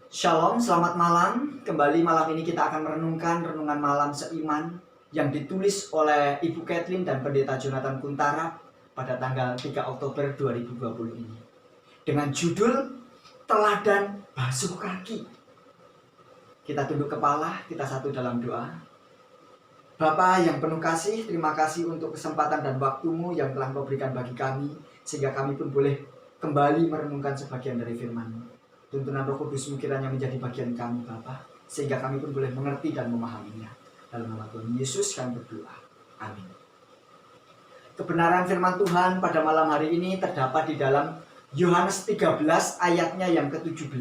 Shalom, selamat malam. Kembali malam ini kita akan merenungkan renungan malam seiman yang ditulis oleh Ibu Kathleen dan Pendeta Jonathan Kuntara pada tanggal 3 Oktober 2020 ini. Dengan judul Teladan Basuh Kaki. Kita tunduk kepala, kita satu dalam doa. Bapa yang penuh kasih, terima kasih untuk kesempatan dan waktumu yang telah Kau berikan bagi kami, sehingga kami pun boleh kembali merenungkan sebagian dari firman-Mu. Tuntunan Roh Kudus kiranya menjadi bagian kami Bapa, sehingga kami pun boleh mengerti dan memahaminya. Dalam nama Tuhan Yesus kami berdoa. Amin. Kebenaran firman Tuhan pada malam hari ini terdapat di dalam Yohanes 13 ayatnya yang ke-17.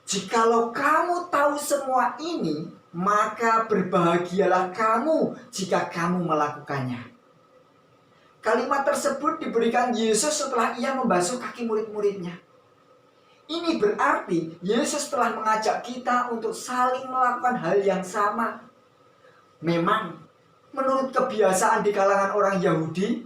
Jikalau kamu tahu semua ini, maka berbahagialah kamu jika kamu melakukannya. Kalimat tersebut diberikan Yesus setelah ia membasuh kaki murid-muridnya. Ini berarti Yesus telah mengajak kita untuk saling melakukan hal yang sama. Memang, menurut kebiasaan di kalangan orang Yahudi,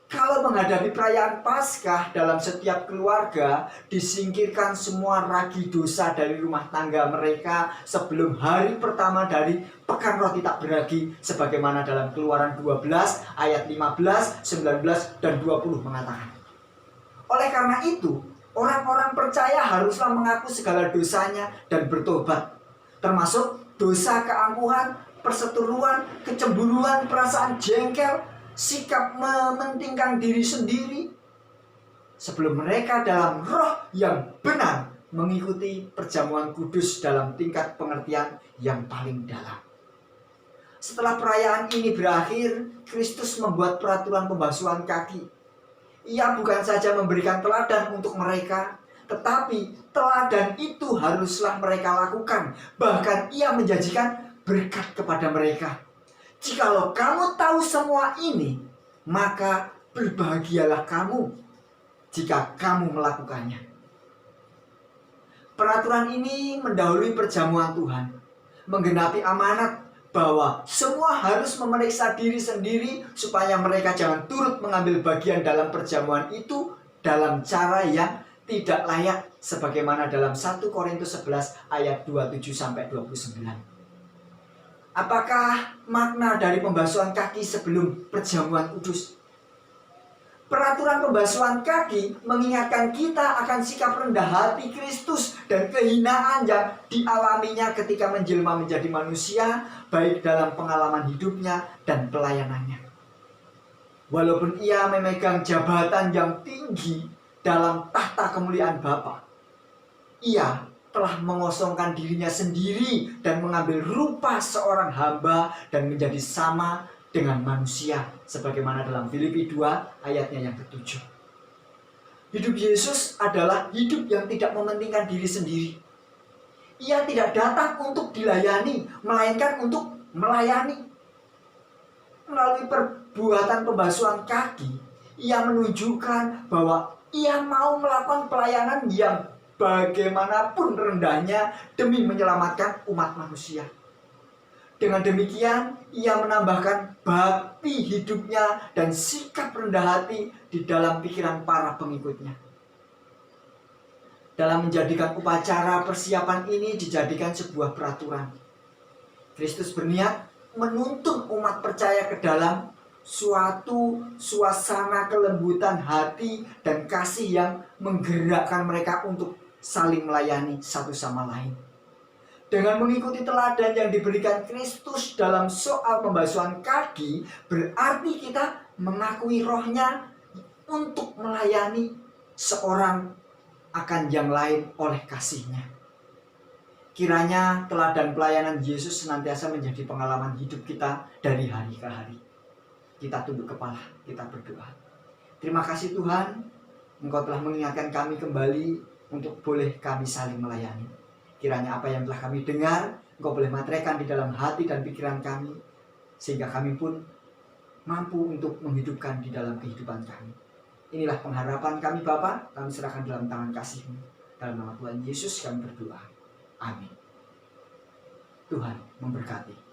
kalau menghadapi perayaan Paskah dalam setiap keluarga, disingkirkan semua ragi dosa dari rumah tangga mereka sebelum hari pertama dari Pekan Roti Tak Beragi, sebagaimana dalam Keluaran 12 ayat 15, 19, dan 20 mengatakan. Oleh karena itu, orang-orang percaya haruslah mengaku segala dosanya dan bertobat, termasuk dosa keangkuhan, perseteruan, kecemburuan, perasaan jengkel, sikap mementingkan diri sendiri, sebelum mereka dalam roh yang benar mengikuti perjamuan kudus dalam tingkat pengertian yang paling dalam. Setelah perayaan ini berakhir, Kristus membuat peraturan pembasuhan kaki. Ia bukan saja memberikan teladan untuk mereka, tetapi teladan itu haruslah mereka lakukan. Bahkan ia menjanjikan berkat kepada mereka. Jikalau kamu tahu semua ini, maka berbahagialah kamu jika kamu melakukannya. Peraturan ini mendahului perjamuan Tuhan, menggenapi amanat bahwa semua harus memeriksa diri sendiri supaya mereka jangan turut mengambil bagian dalam perjamuan itu dalam cara yang tidak layak, sebagaimana dalam 1 Korintus 11 ayat 27-29. Apakah makna dari pembasuhan kaki sebelum perjamuan kudus? Peraturan pembasuhan kaki mengingatkan kita akan sikap rendah hati Kristus dan kehinaan yang dialaminya ketika menjelma menjadi manusia, baik dalam pengalaman hidupnya dan pelayanannya. Walaupun ia memegang jabatan yang tinggi dalam tahta kemuliaan Bapa, ia telah mengosongkan dirinya sendiri dan mengambil rupa seorang hamba dan menjadi sama dengan manusia, sebagaimana dalam Filipi 2 ayatnya yang ke-7. Hidup Yesus adalah hidup yang tidak mementingkan diri sendiri. Ia tidak datang untuk dilayani, melainkan untuk melayani. Melalui perbuatan pembasuhan kaki, ia menunjukkan bahwa ia mau melakukan pelayanan yang bagaimanapun rendahnya demi menyelamatkan umat manusia. Dengan demikian, ia menambahkan bakti hidupnya dan sikap rendah hati di dalam pikiran para pengikutnya. Dalam menjadikan upacara persiapan ini dijadikan sebuah peraturan. Kristus berniat menuntun umat percaya ke dalam suatu suasana kelembutan hati dan kasih yang menggerakkan mereka untuk saling melayani satu sama lain. Dengan mengikuti teladan yang diberikan Kristus dalam soal pembasuhan kaki, berarti kita mengakui rohnya untuk melayani seorang akan yang lain oleh kasihnya. Kiranya teladan pelayanan Yesus senantiasa menjadi pengalaman hidup kita dari hari ke hari. Kita tunduk kepala, kita berdoa. Terima kasih Tuhan, Engkau telah mengingatkan kami kembali untuk boleh kami saling melayani. Kiranya apa yang telah kami dengar, Engkau boleh materaikan di dalam hati dan pikiran kami, sehingga kami pun mampu untuk menghidupkan di dalam kehidupan kami. Inilah pengharapan kami Bapa, kami serahkan dalam tangan kasih-Mu. Dalam nama Tuhan Yesus kami berdoa. Amin. Tuhan memberkati.